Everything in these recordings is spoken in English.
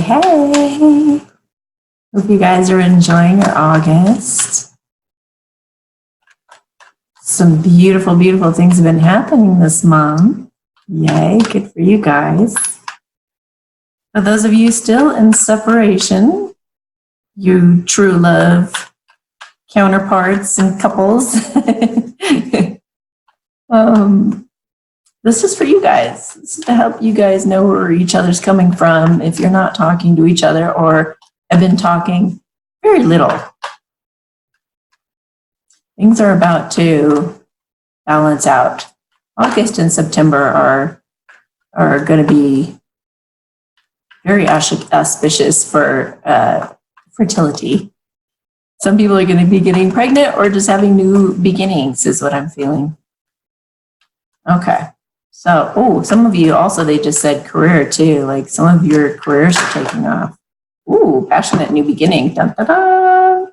hey. Hope you guys are enjoying your August. Some beautiful, beautiful things have been happening this month. Yay, good for you guys. For those of you still in separation, you true love counterparts and couples, this is for you guys. This is to help you guys know where each other's coming from if you're not talking to each other or have been talking very little. Things are about to balance out. August and September are going to be very auspicious for fertility. Some people are going to be getting pregnant or just having new beginnings is what I'm feeling. Okay. So, some of you also, they just said career too. Like some of your careers are taking off. Passionate new beginning. Dun, dun, dun.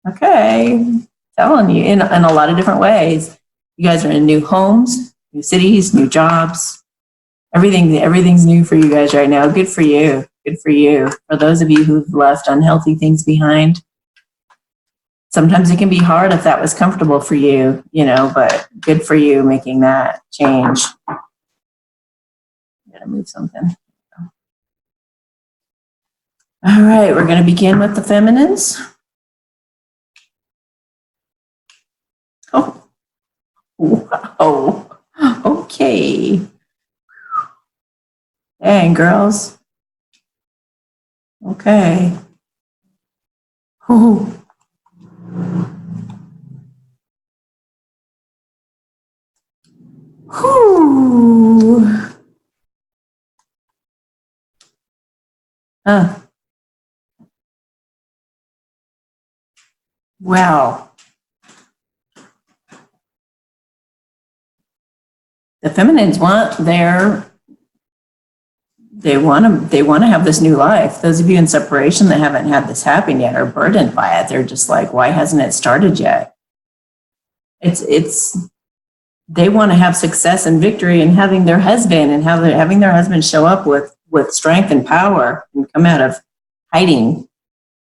Okay. Telling you in a lot of different ways. You guys are in new homes, new cities, new jobs. Everything's new for you guys right now. Good for you. Good for you. For those of you who've left unhealthy things behind, sometimes it can be hard if that was comfortable for you, but good for you making that change. I gotta move something. All right, we're going to begin with the feminines. Oh, wow. Okay. Dang, girls. Okay. Oh. Whew. Wow. The feminines they want to have this new life. Those of you in separation that haven't had this happen yet are burdened by it. They're just like, why hasn't it started yet? They want to have success and victory in having their husband and having their husband show up with strength and power and come out of hiding.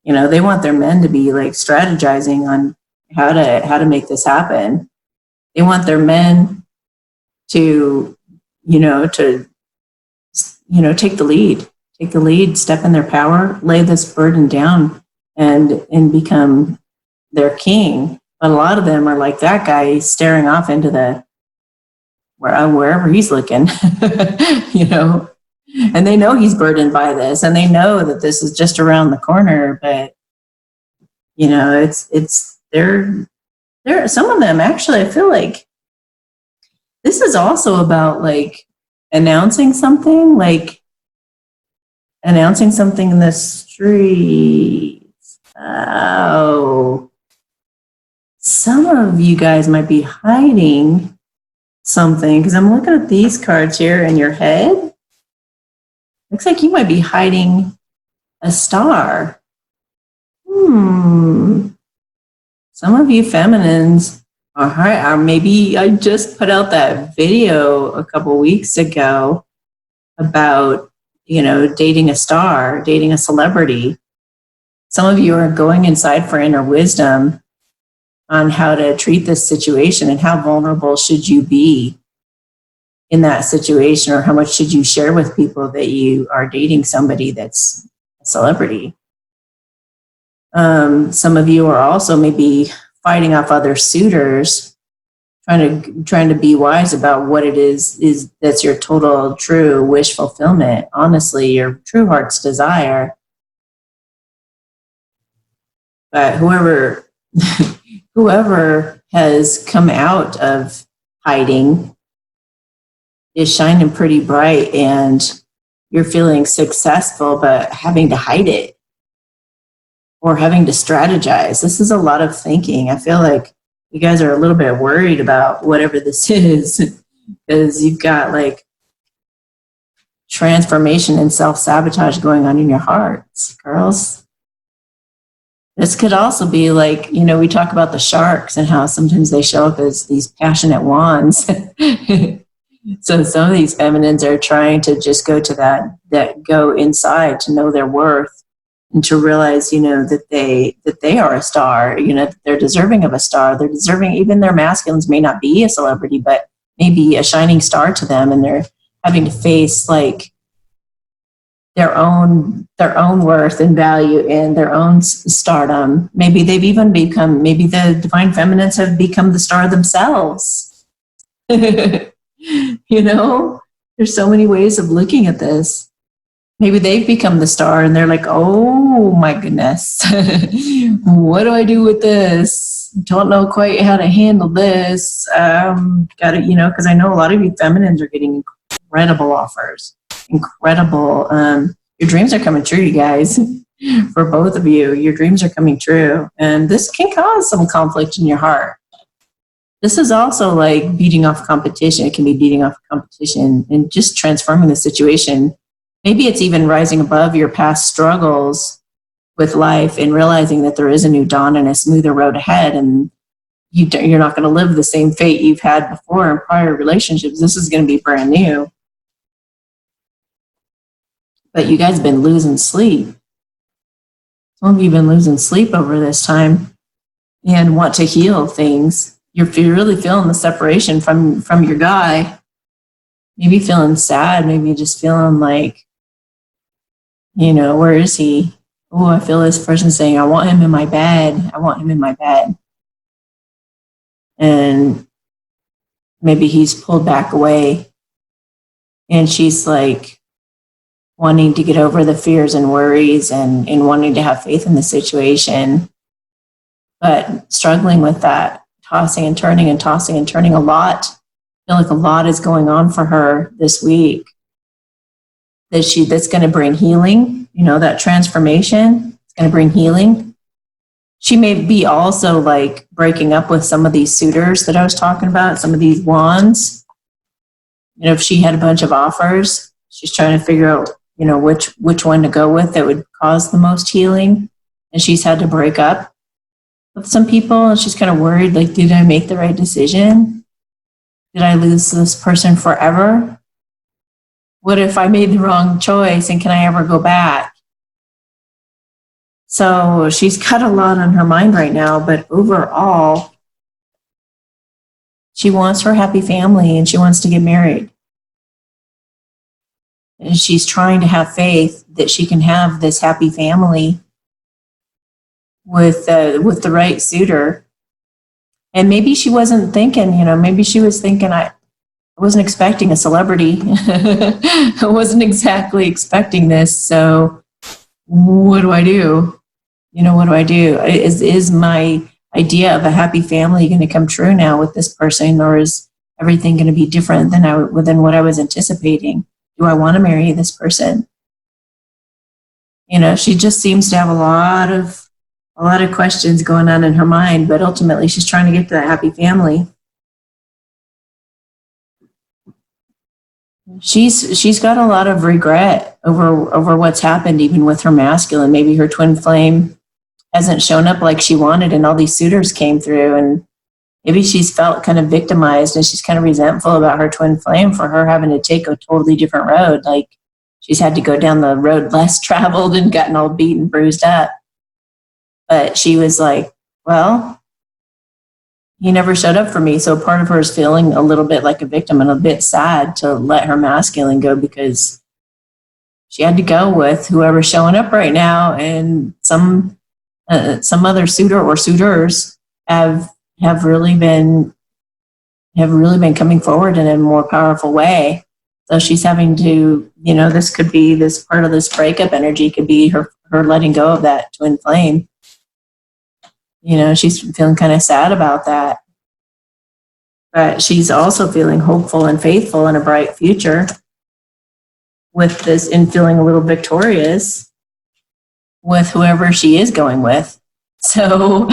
They want their men to be like strategizing on how to make this happen. They want their men to take the lead, step in their power, lay this burden down and become their king. But a lot of them are like that guy staring off into wherever he's looking, and they know he's burdened by this and they know that this is just around the corner, but they're some of them actually, I feel like this is also about like announcing something in the streets. Oh, some of you guys might be hiding something because I'm looking at these cards here in your head. Looks like you might be hiding a star. Some of you feminines are maybe I just put out that video a couple weeks ago about, dating a star, dating a celebrity. Some of you are going inside for inner wisdom on how to treat this situation and how vulnerable should you be in that situation, or how much should you share with people that you are dating somebody that's a celebrity. Some of you are also maybe fighting off other suitors, trying to be wise about what it is that's your total true wish fulfillment, honestly, your true heart's desire. But whoever has come out of hiding is shining pretty bright, and you're feeling successful, but having to hide it or having to strategize. This is a lot of thinking. I feel like you guys are a little bit worried about whatever this is because you've got like transformation and self-sabotage going on in your hearts, girls. This could also be like, we talk about the sharks and how sometimes they show up as these passionate wands. So some of these feminines are trying to just go to that go inside to know their worth and to realize, that they are a star, that they're deserving of a star. They're deserving, even their masculines may not be a celebrity, but maybe a shining star to them, and they're having to face like their own worth and value and their own stardom. Maybe they've even maybe the divine feminines have become the star themselves. There's so many ways of looking at this. Maybe they've become the star and they're like, oh my goodness, what do I do with this? Don't know quite how to handle this. Got it, because I know a lot of you feminines are getting incredible offers. Incredible. Your dreams are coming true, you guys. For both of you, your dreams are coming true. And this can cause some conflict in your heart. This is also like beating off competition. It can be beating off competition and just transforming the situation. Maybe it's even rising above your past struggles with life and realizing that there is a new dawn and a smoother road ahead, and you're not going to live the same fate you've had before in prior relationships. This is going to be brand new. But you guys have been losing sleep. Some of you have been losing sleep over this time and want to heal things. You're really feeling the separation from your guy. Maybe feeling sad. Maybe just feeling like, where is he? Oh, I feel this person saying, I want him in my bed. I want him in my bed. And maybe he's pulled back away. And she's like wanting to get over the fears and worries and wanting to have faith in the situation, but struggling with that. Tossing and turning a lot. I feel like a lot is going on for her this week that's going to bring healing, that transformation. It's going to bring healing. She may be also like breaking up with some of these suitors that I was talking about, some of these wands. If she had a bunch of offers, she's trying to figure out, which one to go with that would cause the most healing. And she's had to break up with some people, and she's kind of worried, like, did I make the right decision? Did I lose this person forever? What if I made the wrong choice, and can I ever go back? So she's got a lot on her mind right now, but overall, she wants her happy family and she wants to get married. And she's trying to have faith that she can have this happy family with the right suitor. And maybe she wasn't thinking, maybe she was thinking, I wasn't expecting a celebrity. I wasn't exactly expecting this. So what do I do? What do I do? Is my idea of a happy family going to come true now with this person, or is everything going to be different than what I was anticipating? Do I want to marry this person? She just seems to have a lot of questions going on in her mind, but ultimately she's trying to get to that happy family. She's got a lot of regret over what's happened, even with her masculine. Maybe her twin flame hasn't shown up like she wanted, and all these suitors came through, and maybe she's felt kind of victimized, and she's kind of resentful about her twin flame for her having to take a totally different road. Like she's had to go down the road less traveled and gotten all beat and bruised up. But she was like, well, he never showed up for me. So part of her is feeling a little bit like a victim and a bit sad to let her masculine go, because she had to go with whoever's showing up right now. And some other suitor or suitors have really been coming forward in a more powerful way. So she's having to, this could be this part of this breakup energy could be her letting go of that twin flame. She's feeling kind of sad about that. But she's also feeling hopeful and faithful in a bright future with this, and feeling a little victorious with whoever she is going with. So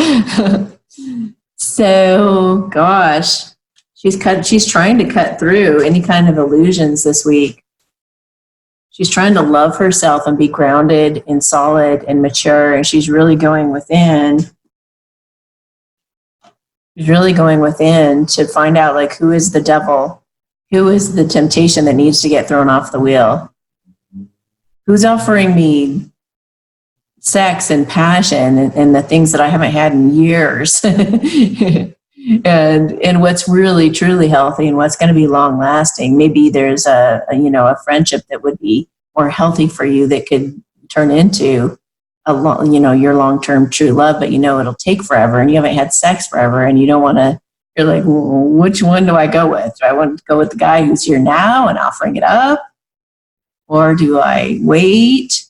gosh, she's trying to cut through any kind of illusions this week. She's trying to love herself and be grounded and solid and mature, and she's really going within. She's really going within to find out, like, who is the devil? Who is the temptation that needs to get thrown off the wheel? Who's offering me sex and passion and the things that I haven't had in years? and what's really truly healthy and what's going to be long lasting. Maybe there's a friendship that would be more healthy for you that could turn into your long-term true love, but it'll take forever and you haven't had sex forever and you don't want to. You're like, well, which one do I go with? Do I want to go with the guy who's here now and offering it up? Or do I wait?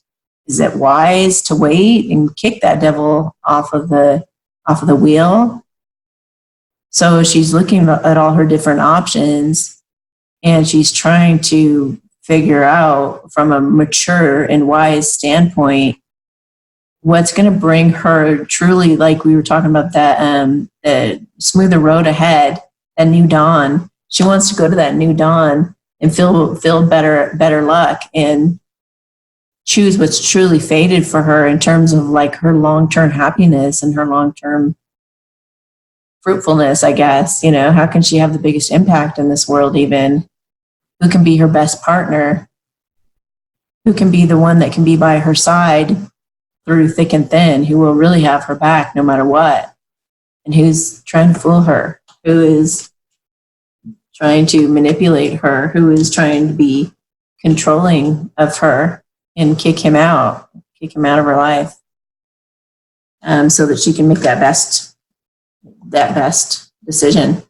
Is it wise to wait and kick that devil off of the wheel? So she's looking at all her different options and she's trying to figure out from a mature and wise standpoint what's going to bring her truly, like we were talking about that smoother road ahead, a new dawn. She wants to go to that new dawn and feel better luck and choose what's truly fated for her in terms of like her long-term happiness and her long-term fruitfulness, I guess. How can she have the biggest impact in this world even? Who can be her best partner? Who can be the one that can be by her side through thick and thin? Who will really have her back no matter what? And who's trying to fool her? Who is trying to manipulate her? Who is trying to be controlling of her and kick him out of her life, so that she can make that best decision.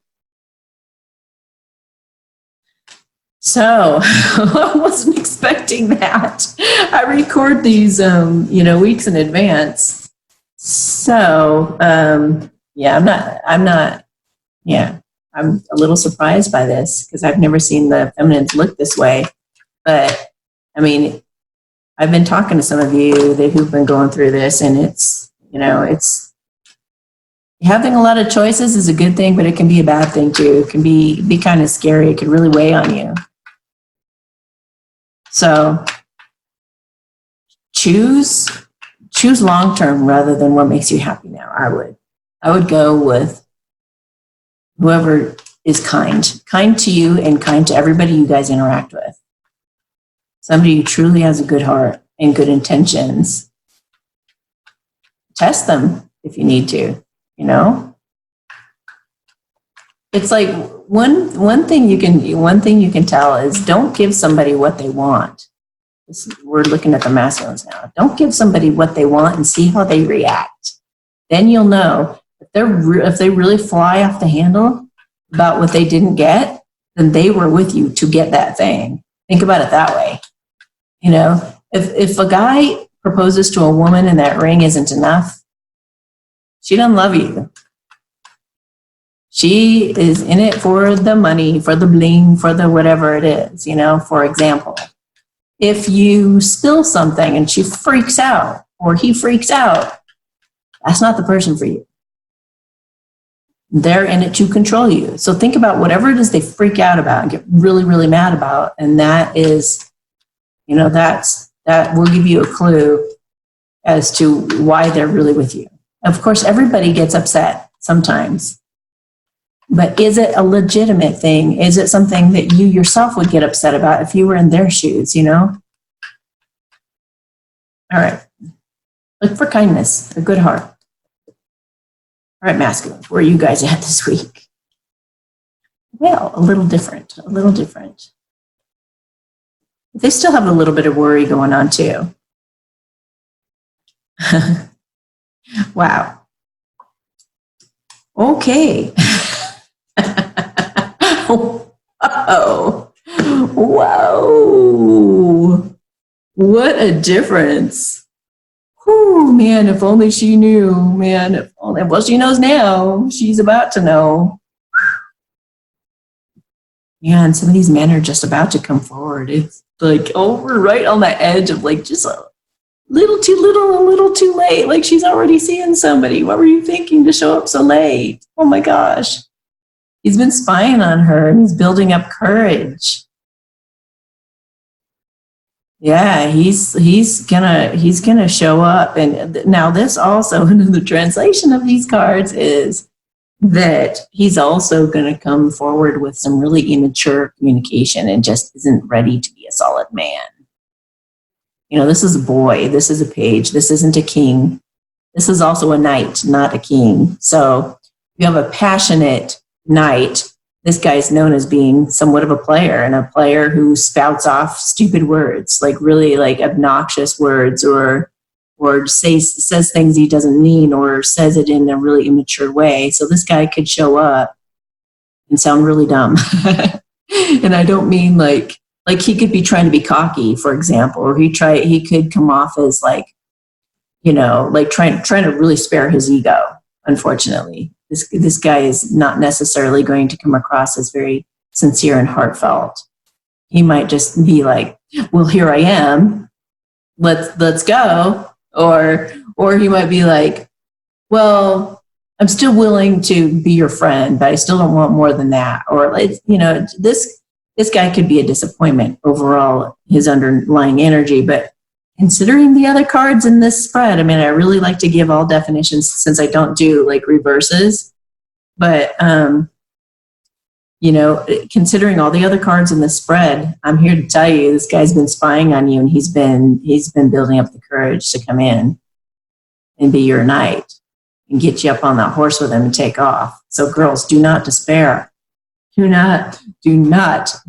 So I wasn't expecting that. I record these, weeks in advance. So, I'm a little surprised by this because I've never seen the feminines look this way. But I mean, I've been talking to some of you who've been going through this, and it's having a lot of choices is a good thing, but it can be a bad thing too. It can be kind of scary. It can really weigh on you. So choose long-term rather than what makes you happy now. I would go with whoever is kind to you and kind to everybody you guys interact with. Somebody who truly has a good heart and good intentions. Test them if you need to, It's like one thing you can tell is don't give somebody what they want. We're looking at the masculines now. Don't give somebody what they want and see how they react. Then you'll know if they really fly off the handle about what they didn't get, then they were with you to get that thing. Think about it that way. If a guy proposes to a woman and that ring isn't enough, she doesn't love you. She is in it for the money, for the bling, for the whatever it is, for example. If you spill something and she freaks out or he freaks out, that's not the person for you. They're in it to control you. So think about whatever it is they freak out about and get really, really mad about. And that is, that will give you a clue as to why they're really with you. Of course, everybody gets upset sometimes. But is it a legitimate thing? Is it something that you yourself would get upset about if you were in their shoes, All right. Look for kindness, a good heart. All right, masculines, where are you guys at this week? Well, a little different. But they still have a little bit of worry going on too. Wow. Okay. Oh, whoa. What a difference. Whew, man, if only she knew, man. If only, well, she knows now. She's about to know. Man, some of these men are just about to come forward. It's like, we're right on the edge of like just a little too little, a little too late. Like she's already seeing somebody. What were you thinking to show up so late? Oh my gosh. He's been spying on her and he's building up courage. Yeah, he's gonna show up. And now this also, the translation of these cards is that he's also going to come forward with some really immature communication and just isn't ready to be a solid man. This is a boy, this is a page, this isn't a king. This is also a knight, not a king. So you have a passionate knight. This guy is known as being somewhat of a player, and a player who spouts off stupid words, like really like obnoxious words, or says things he doesn't mean, or says it in a really immature way. So this guy could show up and sound really dumb. And I don't mean like he could be trying to be cocky, for example, or he could come off as like trying to really spare his ego. Unfortunately, this guy is not necessarily going to come across as very sincere and heartfelt. He might just be like, well, here I am, let's go. Or he might be like, well, I'm still willing to be your friend, but I still don't want more than that. Or this guy could be a disappointment overall, his underlying energy. But considering the other cards in this spread, I mean, I really like to give all definitions since I don't do like reverses. But considering all the other cards in the spread, I'm here to tell you this guy's been spying on you, and he's been building up the courage to come in and be your knight and get you up on that horse with him and take off. So girls, do not despair. Do not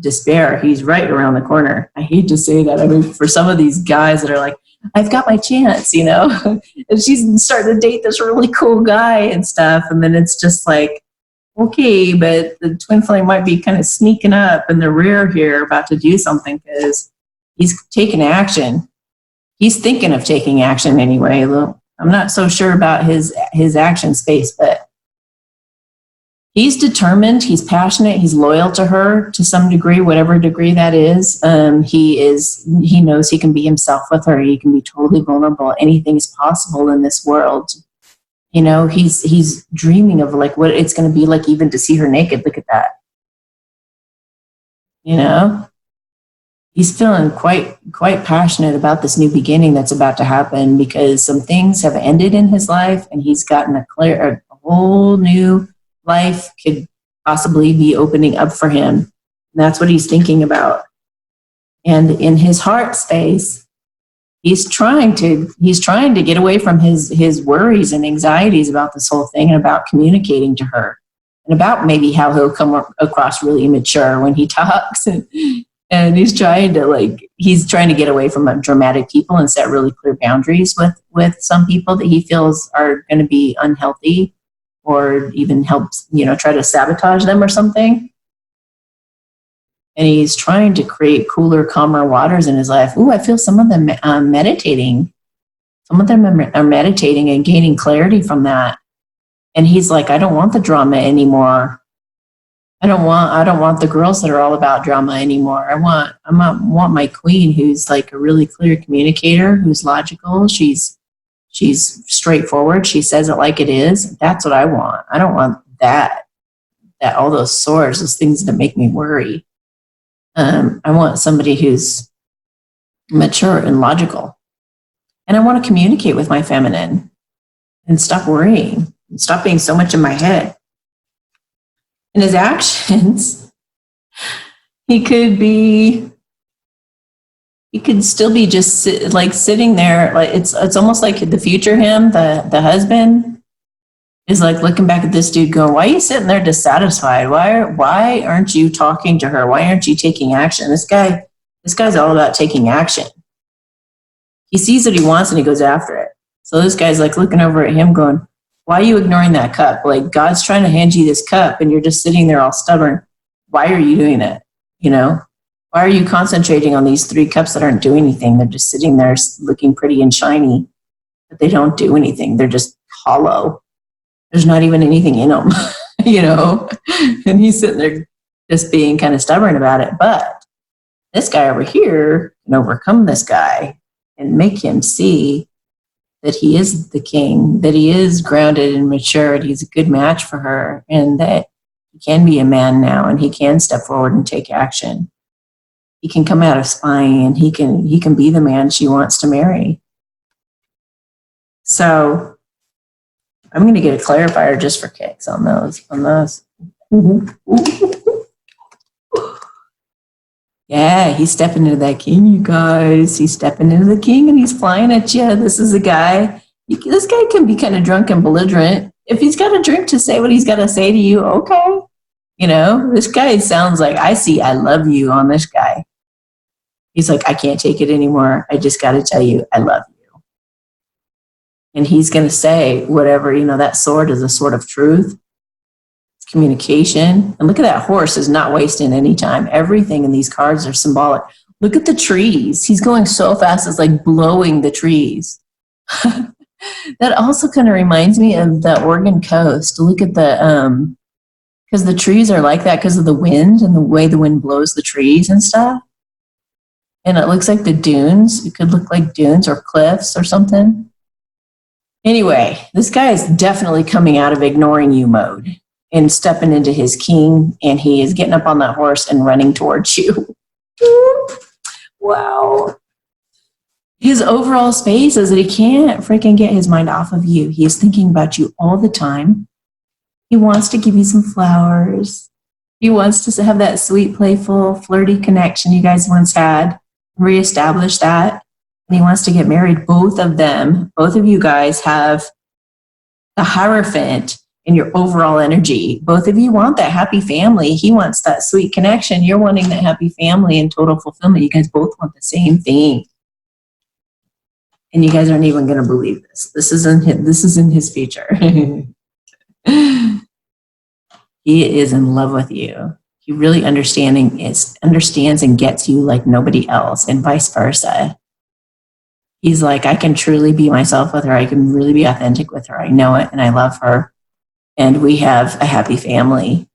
despair. He's right around the corner. I hate to say that. I mean, for some of these guys that are like, I've got my chance, and she's starting to date this really cool guy and stuff. And then it's just like, okay, but the twin flame might be kind of sneaking up in the rear here, about to do something, because he's taking action. He's thinking of taking action anyway. I'm not so sure about his action space, but he's determined, he's passionate, he's loyal to her to some degree, whatever degree that is. He knows he can be himself with her. He can be totally vulnerable. Anything is possible in this world. He's dreaming of like what it's going to be like even to see her naked. Look at that. He's feeling quite passionate about this new beginning that's about to happen, because some things have ended in his life, and he's gotten a whole new life could possibly be opening up for him. And that's what he's thinking about. And in his heart space, he's trying to get away from his worries and anxieties about this whole thing, and about communicating to her, and about maybe how he'll come across really immature when he talks. And he's trying to get away from dramatic people and set really clear boundaries with some people that he feels are going to be unhealthy, or even helps, try to sabotage them or something. And he's trying to create cooler, calmer waters in his life. Ooh, I feel some of them meditating. Some of them are meditating and gaining clarity from that. And he's like, I don't want the drama anymore. I don't want the girls that are all about drama anymore. I want my queen, who's like a really clear communicator, who's logical. She's straightforward. She says it like it is. That's what I want. I don't want that all those swords, those things that make me worry. I want somebody who's mature and logical. And I want to communicate with my feminine and stop worrying and stop being so much in my head. In his actions, he could still be just sitting there. Like it's almost like the future him, the husband, is like looking back at this dude going, why are you sitting there dissatisfied? Why aren't you talking to her? Why aren't you taking action? This guy's all about taking action. He sees what he wants and he goes after it. So this guy's like looking over at him going, why are you ignoring that cup? Like, God's trying to hand you this cup and you're just sitting there all stubborn. Why are you doing it? Why are you concentrating on these 3 cups that aren't doing anything? They're just sitting there looking pretty and shiny, but they don't do anything. They're just hollow. There's not even anything in them, and he's sitting there just being kind of stubborn about it. But this guy over here can overcome this guy and make him see that he is the king, that he is grounded and matured. He's a good match for her, and that he can be a man now, and he can step forward and take action. He can come out of spying, and he can be the man she wants to marry. So I'm going to get a clarifier just for kicks on those. Yeah, he's stepping into that king, you guys. He's stepping into the king and he's flying at you. This is a guy. This guy can be kind of drunk and belligerent. If he's got a drink to say what he's got to say to you, okay. You know, this guy sounds like I see I love you on this guy. He's like, I can't take it anymore. I just got to tell you, I love you. And he's going to say whatever, you know, that sword is a sword of truth. It's communication. And look at that horse is not wasting any time. Everything in these cards are symbolic. Look at the trees. He's going so fast, it's like blowing the trees. That also kind of reminds me of the Oregon coast. Look at the, because the trees are like that because of the wind and the way the wind blows the trees and stuff. And it looks like the dunes. It could look like dunes or cliffs or something. Anyway, this guy is definitely coming out of ignoring you mode and stepping into his king, and he is getting up on that horse and running towards you. Wow. His overall space is that he can't freaking get his mind off of you. He is thinking about you all the time. He wants to give you some flowers. He wants to have that sweet, playful, flirty connection you guys once had. Reestablish that. And he wants to get married. Both of you guys have the Hierophant in your overall energy. Both of you want that happy family. He wants that sweet connection. You're wanting that happy family and total fulfillment. You guys both want the same thing. And you guys aren't even going to believe this. This is in his future. He is in love with you. He really understands and gets you like nobody else, and vice versa. He's like, I can truly be myself with her. I can really be authentic with her. I know it, and I love her. And we have a happy family.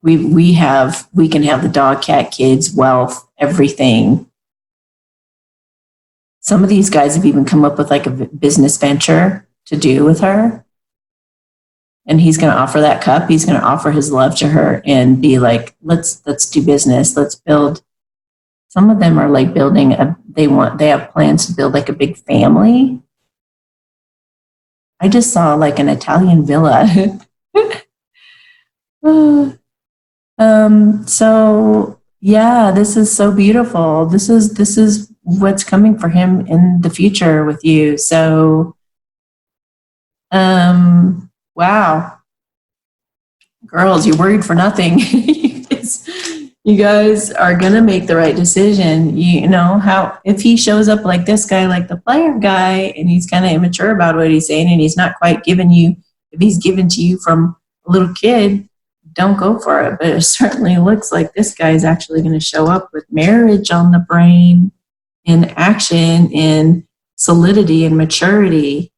We can have the dog, cat, kids, wealth, everything. Some of these guys have even come up with like a business venture to do with her. And he's going to offer that cup. He's going to offer his love to her and be like, let's do business. Let's build. Some of them are like building they have plans to build like a big family. I just saw like an Italian villa. So yeah, this is so beautiful. This is what's coming for him in the future with you. So, wow. Girls, you're worried for nothing. You guys are going to make the right decision. You know, if he shows up like this guy, like the player guy, and he's kind of immature about what he's saying, and he's not quite giving you, if he's given to you from a little kid, don't go for it. But it certainly looks like this guy is actually going to show up with marriage on the brain, and action, and solidity, and maturity.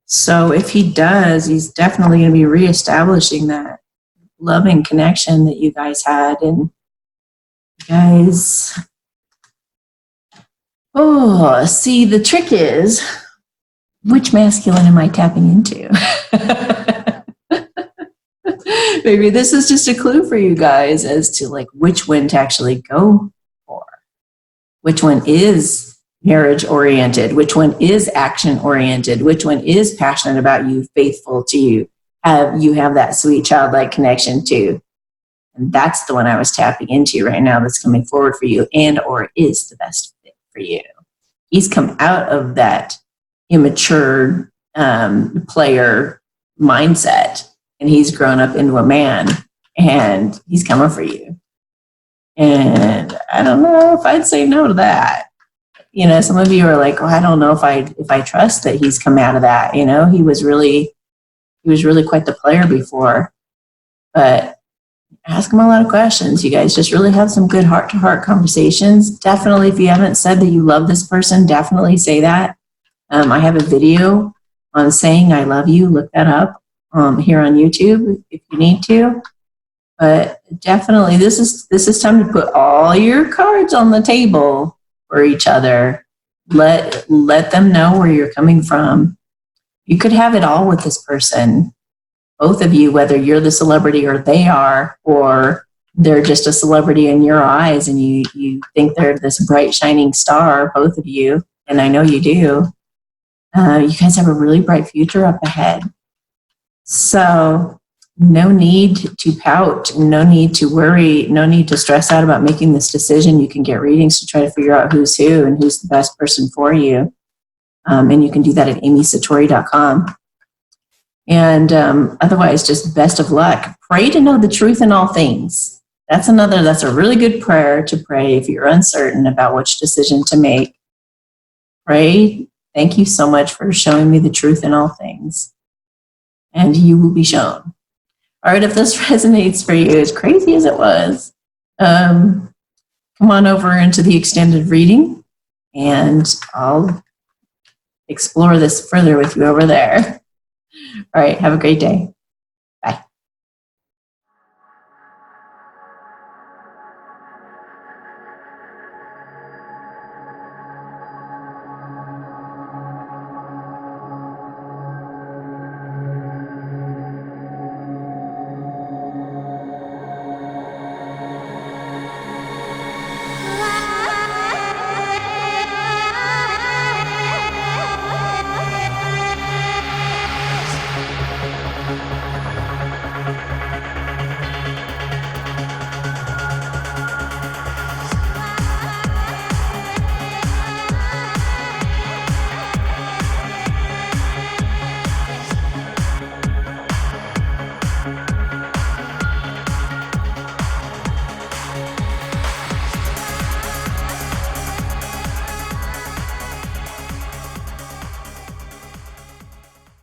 So if he does, he's definitely going to be reestablishing that loving connection that you guys had. And guys, see, the trick is, which masculine am I tapping into? Maybe this is just a clue for you guys as to like which one to actually go for. Which one is marriage oriented, which one is action oriented, which one is passionate about you, faithful to you, have that sweet childlike connection to. And that's the one I was tapping into right now that's coming forward for you and or is the best fit for you. He's come out of that immature player mindset, and he's grown up into a man, and he's coming for you. And I don't know if I'd say no to that. You know, some of you are like, oh, I don't know if I trust that he's come out of that. You know, he was really quite the player before. But ask him a lot of questions. You guys just really have some good heart-to-heart conversations. Definitely, if you haven't said that you love this person, definitely say that. I have a video on saying I love you. Look that up here on YouTube if you need to. But definitely, this is time to put all your cards on the table for each other. Let them know where you're coming from. You could have it all with this person. Both of you, whether you're the celebrity or they are, or they're just a celebrity in your eyes and you think they're this bright shining star, both of you, and I know you do. You guys have a really bright future up ahead. So no need to pout, no need to worry, no need to stress out about making this decision. You can get readings to try to figure out who's who and who's the best person for you. And you can do that at amysatori.com. And otherwise, just best of luck. Pray to know the truth in all things. That's a really good prayer to pray if you're uncertain about which decision to make. Pray, thank you so much for showing me the truth in all things. And you will be shown. All right, if this resonates for you, as crazy as it was, come on over into the extended reading, and I'll explore this further with you over there. All right, have a great day.